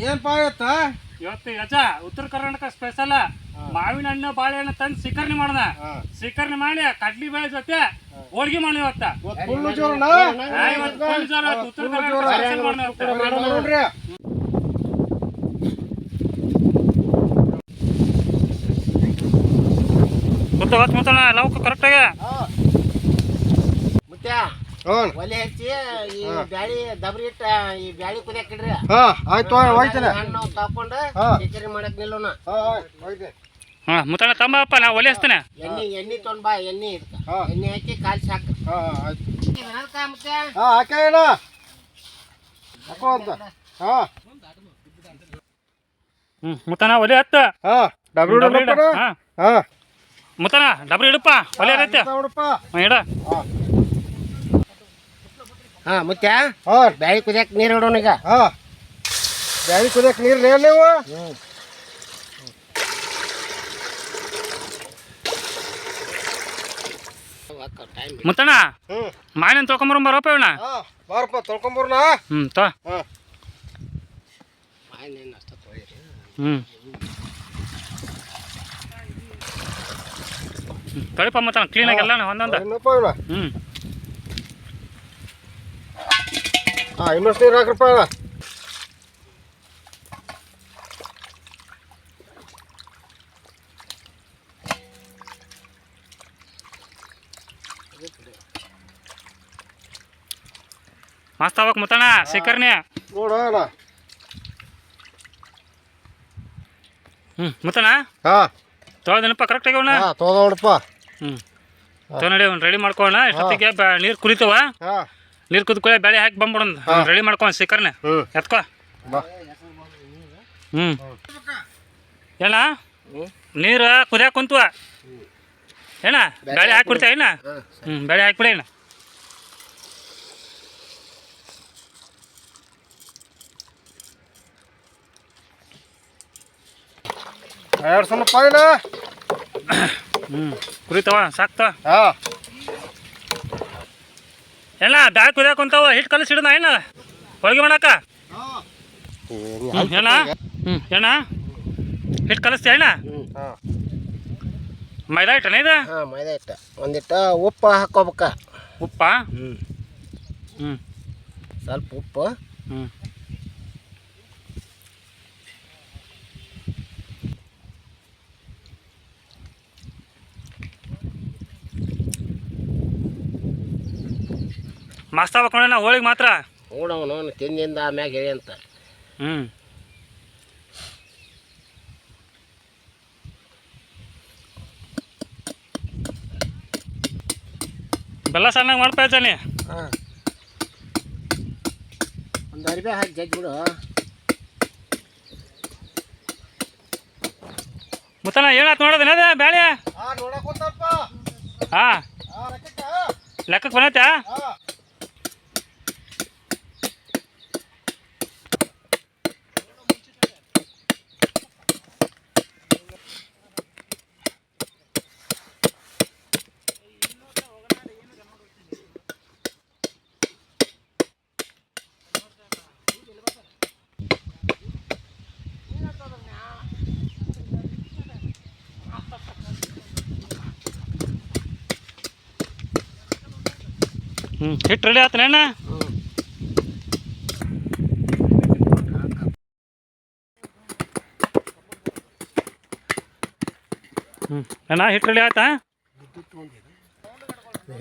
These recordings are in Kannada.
ಏನಪ್ಪ ಇವತ್ತು ಯಜ ಉತ್ತರ ಕರ್ನಾಟಕ ಸ್ಪೆಷಲ್ ಮಾವಿನ ಹಣ್ಣು ಬಾಳೆಹಣ್ಣು ತಂದು ಸಿಕರ್ನಿ ಮಾಡ್ದ. ಸಿಕರ್ನಿ ಮಾಡಿ ಕಡ್ಲಿ ಬೇಳೆ ಜೊತೆ ಹೋಳ್ಗಿ ಮಾಡಿ ಇವತ್ತ ಉತ್ತರ ಕರ್ನಾಟಕ ನೋಡ್ರಿ. ಮುತ್ತಣ ಲವಕ ಕರೆಕ್ಟಾಗ ಒಲೆ ಹಚ್ಚಿ ಈ ಬ್ಯಾಳಿ ದಬ್ರಿ ಇಟ್ಟ ಈ ಬ್ಯಾಳಿ ಕುದಿಯಾಕ ಇಡ್ರಿ. ಆಯ್ತು ಹೋಯ್ತೇನೆ. ಹಣ್ಣು ತಕೊಂಡು ಸಿಕರಿ ಮಾಡಕ್ ನಿಲ್ಲೋಣ. ಮುತ್ತಣ ತಂಬಪ್ಪ ನಾ ಒಲೆ ಹಚ್ತೇನೆ. ಎಣ್ಣೆ ತೊಗೊಂಡ್ ಬಾ. ಎಣ್ಣೆ ಹಾಕಿ ಕಾಲ್ಸಿ ಹಾಕ. ಹಾಕೋಣ ಹಾಕೋ ಅಂತ. ಮುತ್ತಣ ಒಲೆ ಹತ್ತ. ಮುತ್ತಣ ಡಬ್ರಿ ಇಡಪ್ಪ ಒಲೆ ಇಡತ್ತೆ ಇಡ. ಮುತ್ಯ ಬ್ಯಾಳಿ ಕುದಿಯಾಕ ನೀರು ಇಡೋಣ ಈಗ. ಬ್ಯಾಳಿ ಕುದಿಯಾಕ ನೀರು ನೀವು ಮುತ್ತಣ ಮಾವಿನ ತೊಳ್ಕೊಂಬರ ಬರಪ್ಪ ಇವಣ. ಬಾರಪ್ಪ ತೊಳ್ಕೊಂಬರ್ನ. ತೋ ತೊಳಿಪ ಮುತ್ತಣ ಕ್ಲೀನಾಗಿ ಎಲ್ಲ ಒಂದೊಂದು. ಇನ್ನಷ್ಟು ನೀರು ಹಾಕ್ರಪ್ಪ. ಮಸ್ತ್ ಆಗ್ಬೇಕು ಮುತ್ತಣ ಸಿಕರ್ನಿ ನೋಡೋಣ. ಮುತ್ತಣ ತೊಳೆದನಪ್ಪ ಕರೆಕ್ಟಾಗಿ ಅವನ ನೋಡಪ್ಪ. ತೊ ನಡಿ ಅವ್ನು ರೆಡಿ ಮಾಡ್ಕೋಣ. ಇಷ್ಟೊತ್ತಿಗೆ ನೀರು ಕುರಿತವ. ನೀರು ಕುದ್ಕೊಳ್ಳಿ ಬೇಳೆ ಹಾಕಿ ಬಂದ್ಬಿಡೋಣ. ರೆಡಿ ಮಾಡ್ಕೊಂಡು ಸಿಕ್ಕರ್ನೆ ಎತ್ಕೋ. ಏನ ನೀರು ಕುದಿಯಾಕ ಕುಂತವ ಏನ ಬೇಳೆ ಹಾಕಿ ಬಿಡ್ತೇವೆ ಏನ. ಬೇಳೆ ಹಾಕಿಬಿಡ ಏನ. ಎರಡು ಸಲ ಇಲ್ಲ. ಕುರಿತವ ಸಾಕ್ತ. ಏನ ಬ್ಯಾಗ್ ಕುದಿಯಾಕ ಕುಂತಾವ. ಹಿಟ್ಟು ಕಲಿಸಿಡೋಣ ಏನ ಹೋಳಿಗೆ ಮಾಡಾಕ. ಏನ ಏನ ಹಿಟ್ಟು ಕಲಿಸ್ತೀಯ ಏನ. ಮೈದಾ ಹಿಟ್ಟನ ಇದು. ಮೈದಾ ಹಿಟ್ಟ ಒಂದಿಟ್ಟ ಉಪ್ಪು ಹಾಕೋಬೇಕ. ಉಪ್ಪ ಸ್ವಲ್ಪ ಉಪ್ಪು. ಮಸ್ತ್ ಆಗ್ಬೇಕು ನಾ ಹೋಳಿಗೆ ಮಾತ್ರ. ನೋಡವನು ತಿಂದಿಂದ ಆಮ್ಯಾಗ ಹೇಳಿ ಅಂತ. ಬೆಲ್ಲ ಸಣ್ಣಗೆ ಮಾಡ್ತಾನೆ. ಒಂದು ಅರಿಬೆ ಹಾಕಿ ಜಜ್ಜಿಬಿಡು. ಮುತ್ತನ ಏನಾಯ್ತು ನೋಡೋದೇನ ಅದೇ ಬ್ಯಾಳೆ. ಹಾಂ ಲೆಕ್ಕಕ್ಕೆ ಬಂದೈತಾ. ಹಿಟ್ಟು ರೆಡಿ ಆತನೇನ. ಅಣ್ಣ ಹಿಟ್ಟು ರೆಡಿ ಆಯ್ತಾ.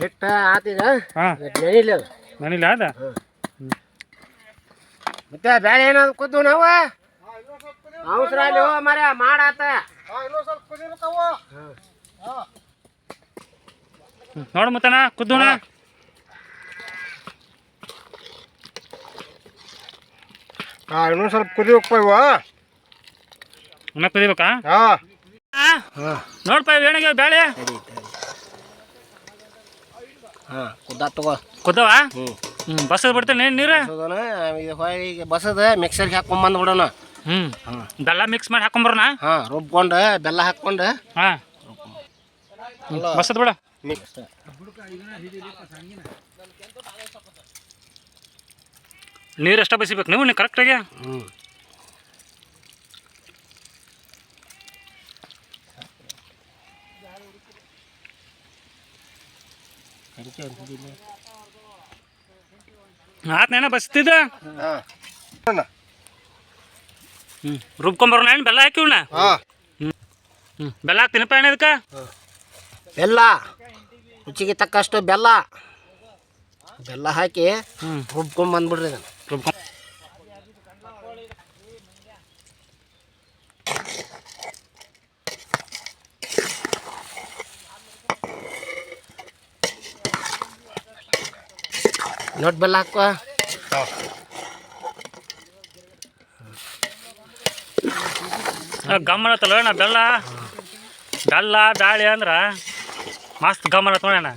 ಹಿಟ್ಟು ಆತೀಗ. ನೆನಿಲ್ಲ ಅದು. ನೆನಿಲ್ಲ ಅದ. ಮತ್ತೆ ಬೇಳೆ ಏನಾದ್ರು ಕುದ್ದು ನಾವು ಅವಸರ ಅಲ್ಲಿ ಹೋ ಮರ ಮಾಡಾತ. ನೋಡು ಮುತ್ತಣ್ಣ ಕುದ್ದೋಣ. ಇನ್ನೊಂದು ಸ್ವಲ್ಪ ಕುದಿಯಪ್ಪ ಇವ. ಇನ್ನ ಕುದಿಬೇಕಾ. ನೋಡ್ಪ ಏನಾಗ್ಯಾವ ಬ್ಯಾಳೆ. ಕುದ್ದ ತಗೋ. ಕುದ್ದವ. ಬಸದ್ ಬಿಡ್ತೇನೆ ನೀರು. ಈಗ ಬಸದ ಮಿಕ್ಸರ್ಗೆ ಹಾಕೊಂಡ್ ಬಿಡೋಣ. ಬೆಲ್ಲ ಮಿಕ್ಸ್ ಮಾಡಿ ಹಾಕೊಂಬರೋಣ. ರುಬ್ಕೊಂಡು ಬೆಲ್ಲ ಹಾಕೊಂಡು ಬಸದ್ ಬಿಡ. ನೀರು ಎಷ್ಟ ಬಸಿಬೇಕು ನೀವು ಕರೆಕ್ಟಾಗಿ. ಆತ್ನೇನ ಬಸ್ತಿದ್ದ ಹಾಂ ರುಬ್ಕೊಂಬರೋಣ ಏನು ಬೆಲ್ಲ ಹಾಕಿವ್ನ ಹಾಂ ಬೆಲ್ಲ ಹಾಕ್ತೀನಪ್ಪ ಏನು ಇದಕ್ಕೆ ಬೆಲ್ಲ ರುಚಿಗೆ ತಕ್ಕಷ್ಟು ಬೆಲ್ಲ ಬೆಲ್ಲ ಹಾಕಿ ರುಬ್ಕೊಂಬಂದ್ಬಿಡ್ರಿ ಇದನ್ನು ರುಬ್ಕೊಂಡ್ ನೋಡಿ ಬೆಲ್ಲ ಹಾಕುವ ಗಮ್ಮನತ್ತಲ್ಲ ಅಣ್ಣ ಬೆಲ್ಲ ಬೆಲ್ಲ ದಾಳಿ ಅಂದ್ರೆ ಮಸ್ತ್ ಗಮ್ಮನತ್ ನೋಡಣ್ಣ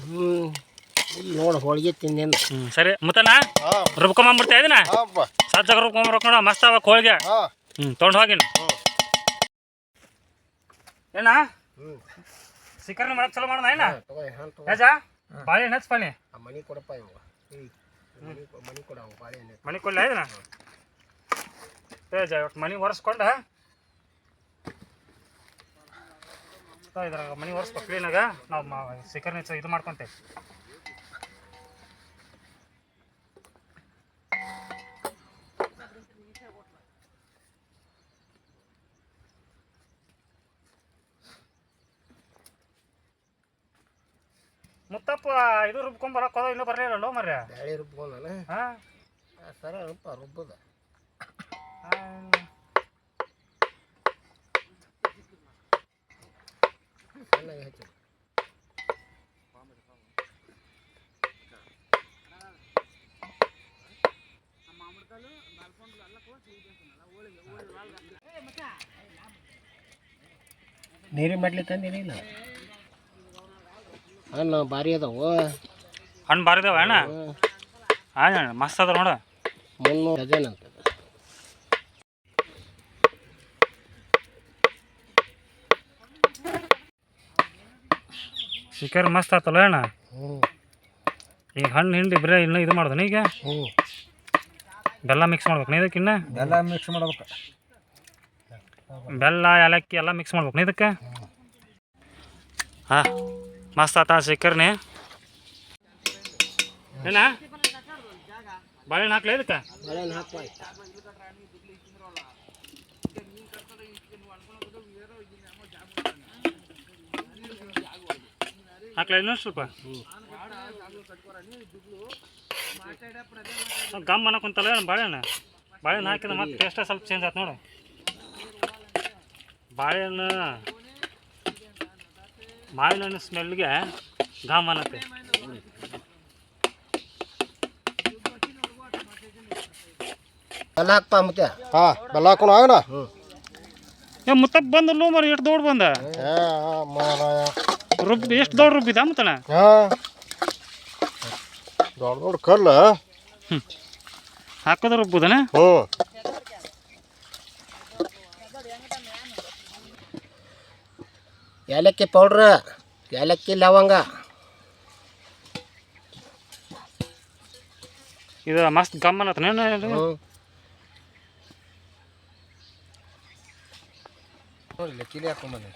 ನೋಡು ಹೋಳಿಗೆ ತಿಂದೇನು ಸರಿ ಮುತ್ತಣ್ಣ ಹಾಂ ರುಬ್ಕೊಂಬಂದ್ಬಿಡ್ತಾ ಇದೀನ ಹಾಂಪ್ಪ ಸಜ್ಜಾಗ ರುಬ್ಕೊಂಬರ್ಬೇಕು ನೋಡ ಮಸ್ತ್ ಅವ ಹೋಳಿಗೆ ಹಾಂ ತೊಗೊಂಡು ಹೋಗಿನ ಏನ ಹ್ಞೂ ಶಿಖರ್ನಿ ಮಾಡಕ್ ಚಲೋ ಮಾಡೋಣ ಏನ ತಗೋ ಹಾಂ ತಗೋ ಯಾಜ ಬಾಳೆಹಣ್ಣು ಹಚ್ಪಾನಿ ಆ ಮನೆ ಕೊಡಪ್ಪ ಇವು ಮನೆ ಕೊಡ ಅವು ಬಾಳೆಹಣ್ಣು ಮನೆ ಕೊಡ್ಲ ಇದನ್ನ ಏಜ ಒಟ್ಟು ಮನೆ ಒರೆಸ್ಕೊಂಡ ಇದ್ರಾಗ ಮನೆ ಒರೆಸ್ಬೇಕು ಕ್ಲೀನಾಗ ನಾವು ಶಿಖರ್ನಿ ಇದು ಮಾಡ್ಕೊಂತೇವೆ ಮುತ್ತಪ್ಪ ಇದು ರುಬ್ಕೊಂಬರಕ್ಕೆ ಹೋದ ಇನ್ನೂ ಬರಲಿಲ್ಲ ಮರ್ಯ ಬ್ಯಾಳೆ ರುಬ್ಕೊಂಡ ಹಾಂ ಸರ ರುಬ್ಬದ ಚೆನ್ನಾಗಿ ಹಚ್ಚಿ ನೀರಿನ ಬಾಟ್ಲಿ ತಂದಿಲ್ಲ ಹಣ್ಣು ಭಾರಿ ಅದಾವು ಹಣ್ಣು ಬಾರಿದಾವ ಅಣ್ಣ ಅಣ್ಣ ಮಸ್ತ್ ಅದ ನೋಡ 300 ಡಜನ್ ಅಂತ ಶಿಖರ್ ಮಸ್ತ್ ಆತಲ್ಲ ಅಣ್ಣ ಈಗ ಹಣ್ಣು ಹಿಂಡಿ ಬರೀ ಇನ್ನೂ ಇದು ಮಾಡೋದನ ಈಗ ಬೆಲ್ಲ ಮಿಕ್ಸ್ ಮಾಡ್ಬೇಕು ಇದಕ್ಕೆ ಇನ್ನು ಬೆಲ್ಲ ಮಿಕ್ಸ್ ಮಾಡ್ಬೇಕು ಬೆಲ್ಲ ಏಲಕ್ಕಿ ಎಲ್ಲ ಮಿಕ್ಸ್ ಮಾಡ್ಬೇಕು ಇದಕ್ಕೆ ಹಾಂ ಮಸ್ತ್ ಆತ ಶಿಖರ್ನಿ ಏನ ಬಾಳೆಹಣ್ಣು ಹಾಕ್ಲ ಇದಕ್ಕೆ ಬಾಳೆಹಣ್ಣು ಹಾಕುವ ಹಾಕ್ಲ ಇನ್ನೊಂದು ಸ್ವಲ್ಪ ಗಮ್ ಅನ್ನಕೊಂತಲ್ಲ ಬಾಳೆಹಣ್ಣು ಬಾಳೆಹಣ್ಣು ಹಾಕಿದ್ರೆ ಮತ್ತೆ ಟೇಸ್ಟೇ ಸ್ವಲ್ಪ ಚೇಂಜ್ ಆಯ್ತು ನೋಡು ಬಾಳೆಹಣ್ಣು ಮಾವಿನ ಹಣ್ಣು ಸ್ಮೆಲ್ಗೆ ಘಾಮ್ ಅನ್ನತ್ತೆ ಬೆಲ್ಲ ಹಾಕ್ಪ ಮತ್ತೆ ಹಾಂ ಬೆಲ್ಲ ಹಾಕೊಂಡು ಆಗಣ ಏ ಮುತ್ತಪ್ಪ ಬಂದಲ್ಲೂ ಮರಿ ಎಷ್ಟು ದೊಡ್ಡ ಬಂದ ರುಬ್ಬಿ ಎಷ್ಟು ದೊಡ್ಡ ರುಬ್ಬಿದ ಮುತ್ತಣ್ಣ ಹಾಂ ದೊಡ್ಡ ದೊಡ್ಡ ಕಲ್ಲ ಹಾಕೋದ ರುಬ್ಬುದನ ಹ್ಞೂ ಏಲಕ್ಕಿ ಪೌಡ್ರ್ ಏಲಕ್ಕಿ ಲವಂಗ ಇದು ಮಸ್ತ್ ಗಮ್ ಅನ್ನತ್ತನೇನು ಕಿಲಿ ಹಾಕೊಂಬಂದೆ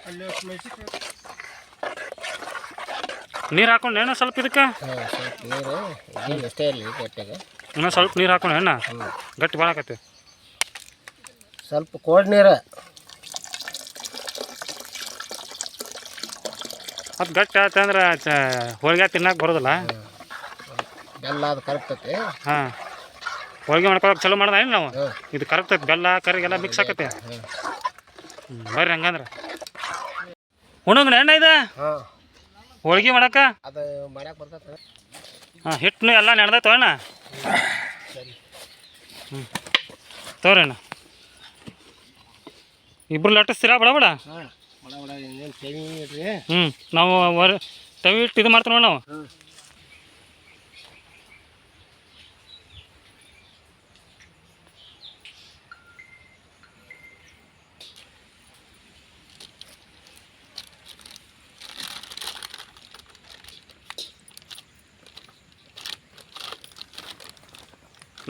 ನೀರು ಹಾಕೊಂಡು ಏನೋ ಸ್ವಲ್ಪ ಇದಕ್ಕೆ ಸ್ವಲ್ಪ ನೀರು ಎಷ್ಟೇ ಇರಲಿ ಗಟ್ಟಿಗೆ ಇನ್ನೂ ಸ್ವಲ್ಪ ನೀರು ಹಾಕೊಂಡು ಎಣ್ಣ ಗಟ್ಟಿ ಬಾಳಕತ್ತೆ ಸ್ವಲ್ಪ ಕೋಲ್ಡ್ ನೀರು ಮತ್ತು ಗಟ್ಟಿ ಆಯ್ತು ಅಂದ್ರೆ ಹೋಳಿಗೆ ತಿನ್ನಕ್ಕೆ ಬರೋದಿಲ್ಲ ಬೆಲ್ಲ ಅದು ಕರಗ್ತೈತಿ ಹಾಂ ಹೋಳಿಗೆ ಮಾಡ್ಕೊಳಕ್ಕೆ ಚಲೋ ಮಾಡ್ದ ಏನು ನಾವು ಇದು ಕರಗ್ತೈತೆ ಬೆಲ್ಲ ಕರಿಗೆಲ್ಲ ಮಿಕ್ಸ್ ಆಕತ್ತೆ ಬರ್ರಿ ಹಂಗಂದ್ರೆ ಉಣಗ್ನ ಎಣ್ಣೆ ಇದೆ ಹಾಂ ಹೋಳಿಗೆ ಮಾಡಕ್ಕೆ ಅದು ಮಾಡ್ಯಾಕ ಬರ್ತೈತೆ ಹಾಂ ಹಿಟ್ಟು ಎಲ್ಲ ನೆಡ್ದೈತೆ ಅಣ್ಣ ತೋರಿ ಅಣ್ಣ ಇಬ್ರು ಲಟ್ಟಿಸ್ತೀರಾ ಬಡ ಬಡ ಹಾಂ ಬಡ ಬಡ ಇನ್ನೇನು ಸೇವಿ ಇಡ್ರಿ ನಾವು ತವಿ ಇಟ್ಟು ಇದು ಮಾಡ್ತೀವಿ ನೋಡಿ ನಾವು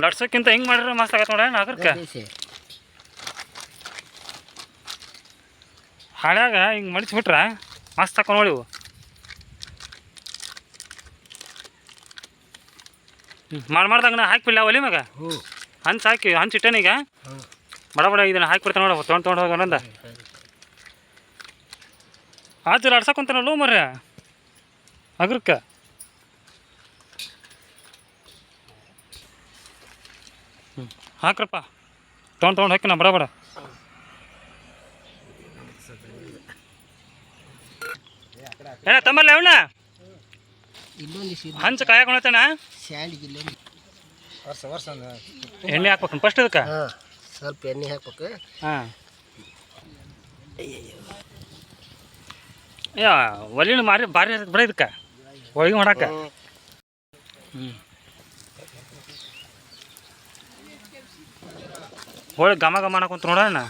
ಲಟ್ಸೋಕ್ಕಿಂತ ಹಿಂಗೆ ಮಾಡಿದ್ರೆ ಮಸ್ತ್ ಆಗತ್ತೆ ನೋಡ ಅದ್ರಕ್ಕೆ ಹಳ್ಯಾಗ ಹಿಂಗೆ ಮಡಿಸ್ಬಿಟ್ರೆ ಮಸ್ತ್ ಹಾಕೋ ನೋಡಿ ಇವು ಮಾಡ್ದಂಗ ಹಾಕ್ಬಿಲ್ಲ ಒಲಿ ಮ್ಯಾಗ ಹಂಚು ಹಾಕಿ ಹಂಚು ಇಟ್ಟನೀಗ ಬಡ ಬಡ ಇದನ್ನು ಹಾಕಿಬಿಡ್ತಾನೆ ನೋಡ ತೊಗೊಂಡು ಹೋಗೋಣಂದ ಆಚೆ ಆಡ್ಸಕೊಂತಾನಲ್ಲೋ ಮರ್ರ ಅಗ್ರಕ್ಕೆ ಹಾಕ್ರಪ್ಪ ತೊಗೊಂಡು ಹಾಕಿನ ಬಡ ಬಡ ಏನ ತಮ್ಮಲ್ಲ ಅವನ ಹಂಚು ಕಾಯಕೊಂಡತಣ ಎಣ್ಣೆ ಹಾಕ್ಬೇಕು ಫಸ್ಟ್ ಅದಕ್ಕೆ ಸ್ವಲ್ಪ ಎಣ್ಣೆ ಹಾಕ್ಬೇಕು. ಹಾಂ ಯಾ ಒಲಿನ ಮಾರಿ ಭಾರಿ ಬಡ ಇದಕ್ಕೆ ಹೋಳಿಗೆ ಮಾಡಕ್ಕೆ. ಹೋಳಿಗೆ ಘಮ ಘಮ ಅನ್ನಕೊಂತ ನೋಡೋಣ.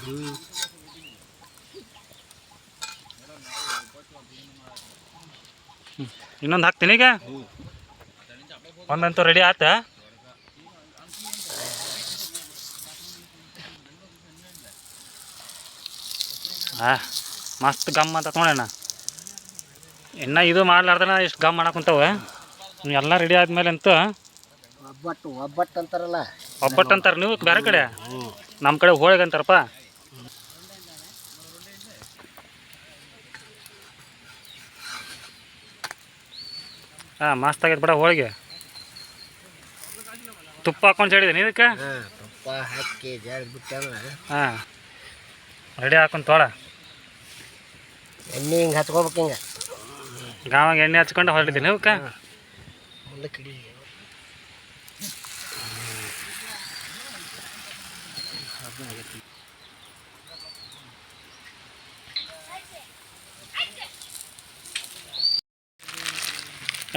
ಇನ್ನೊಂದು ಹಾಕ್ತೀನಿ ಈಗ ಒಂದಂತೂ ರೆಡಿ ಆತ. ಮಸ್ತ್ ಗಮ್ ಅಂತ ನೋಡೋಣ. ಇನ್ನು ಇದು ಮಾಡ್ಲಾರ್ದನ ಎಷ್ಟು ಗಮ್ ಮಾಡಕ್ಕಂತಾವ. ಎಲ್ಲ ರೆಡಿ ಆದ್ಮೇಲೆ ಅಂತೂ ಒಬ್ಬಟ್ಟು ಅಂತಾರಲ್ಲ, ಒಬ್ಬಟ್ಟು ಅಂತಾರೆ ನೀವು ಬೇರೆ ಕಡೆ, ನಮ್ಮ ಕಡೆ ಹೋಳಿಗೆ ಅಂತಾರಪ್ಪ. ಮಸ್ತ್ ಆಗೈತೆ ಬಿಡ ಹೋಳಿಗೆ. ತುಪ್ಪ ಹಾಕೊಂಡು ಹೇಳಿದ್ದೀನಿ ಇದಕ್ಕೆ. ತುಪ್ಪ ಹಾಕಿ ಜಾಡಿಬಿಟ್ಟು ರೆಡಿ ಹಾಕೊಂಡು ತೋಳ ಎಣ್ಣೆ ಹಿಂಗೆ ಹಚ್ಕೋಬೇಕು. ಹಿಂಗೆ ಗಾವಾಗ ಎಣ್ಣೆ ಹಚ್ಕೊಂಡು ಹೊರಟಿದ್ದೀನಿ ಇವಕ್ಕೆ. ಕಿಡಿ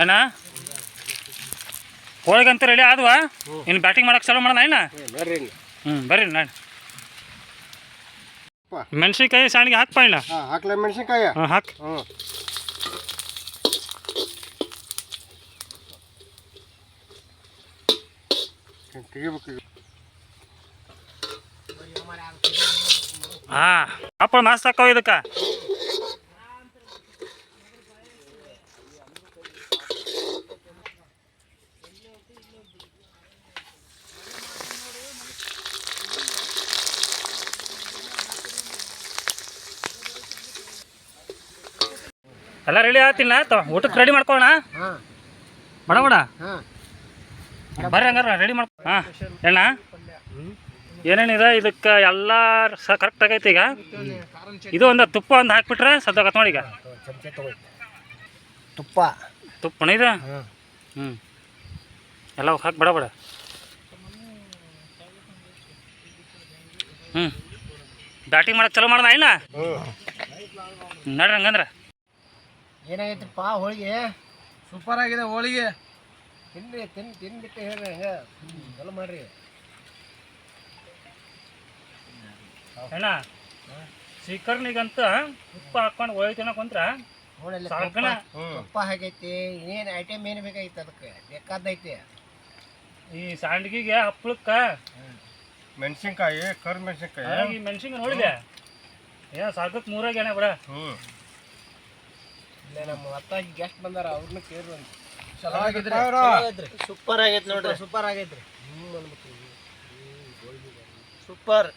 ಏನ ಹೋಳಿಗೆ ಅಂತ ರೆಡಿ ಆದ್ವಾ? ಇನ್ನು ಬ್ಯಾಟಿಂಗ್ ಮಾಡಕ್ಕೆ ಚಾಲೂ ಮಾಡೋಣ ಇನ್ನ. ಬರ್ರಿ ನಾನು ಮೆಣಸಿನ್ಕಾಯಿ ಸಾಣಿಗೆ ಹಾಕ್ಪ ಇನ್ನ. ಹಾಕ್ಲ ಮೆಣಸಿನ್ಕಾಯಿ ಹಾಕಿ. ತೆಗಿಬೇಕು. ಅಪ್ಪ ಮಸ್ತ್ ಹಾಕವ ಇದಕ್ಕೆ. ಎಲ್ಲ ರೆಡಿ ಆತಿಲ್ಲ ಊಟಕ್ಕೆ ರೆಡಿ ಮಾಡ್ಕೊಳ್ಳೋಣ. ಬಡ ಬಡ ಬರ್ರಿ ಹಂಗಾರ ರೆಡಿ ಮಾಡ್ಕೊ. ಎಣ್ಣ ಏನೇನಿದೆ ಇದಕ್ಕೆ ಎಲ್ಲ ಕರೆಕ್ಟ್ ಆಗೈತಿ. ಈಗ ಇದು ಒಂದು ತುಪ್ಪ ಒಂದು ಹಾಕ್ಬಿಟ್ರೆ ಸದ್ದಾಗತ್ತೆ ನೋಡಿ. ಈಗ ತುಪ್ಪನ ಇದು ಎಲ್ಲ ಹಾಕಿ ಬಡ ಬಡ. ಬ್ಯಾಟಿಂಗ್ ಮಾಡಕ್ಕೆ ಚಲೋ ಮಾಡೋಣ ಇನ್ನ. ನಡ್ರಿ ಹಂಗಂದ್ರೆ ಏನಾಗೈತಿಪ್ಪ ಹೋಳಿಗೆ? ಸೂಪರ್ ಆಗಿದೆ ಹೋಳಿಗೆ. ತಿನ್ರಿ ತಿನ್ಬಿಟ್ಟು ಹೇಳ್ರಿ. ಹಂಗೆ ಚಲೋ ಮಾಡ್ರಿ ಅಣ್ಣ. ಶಿಖರ್ನಿಗಂತ ಉಪ್ಪು ಹಾಕೊಂಡು ಹೋಳಿಗೆ ತಿನ್ನಕೊಂತ್ರ ನೋಡಲ್ಲ. ತುಪ್ಪ ಹಾಕೈತಿ. ಇನ್ನೇನು ಐಟಮ್ ಏನು ಬೇಕಾಗಿತ್ತು? ಅದಕ್ಕೆ ಬೇಕಾದೈತಿ. ಈ ಸಂಡ್ಗಿಗೆ ಹಪ್ಪಳಕ್ಕೆ ಮೆಣಸಿನ್ಕಾಯಿ, ಕರ್ ಮೆಣಸಿನ್ಕಾಯಿ, ಮೆಣಸಿನ್ಕಾಯಿ ನೋಡಿದೆ. ಏ ಸಾಕಕ್ಕೆ ಮೂರಾಗ ಏನ ಬಿಡ. ನಮ್ಮ ಹೊತ್ತಾಗಿ ಗೆಸ್ಟ್ ಬಂದಾರ, ಅವ್ರನ್ನ ಕೇಳ್ರಿ. ಚೆನ್ನಾಗಿದ್ರಿ. ಸೂಪರ್ ಆಗೈತಿ ನೋಡ್ರಿ. ಸೂಪರ್ ಆಗೈತ್ರಿ. ಸೂಪರ್.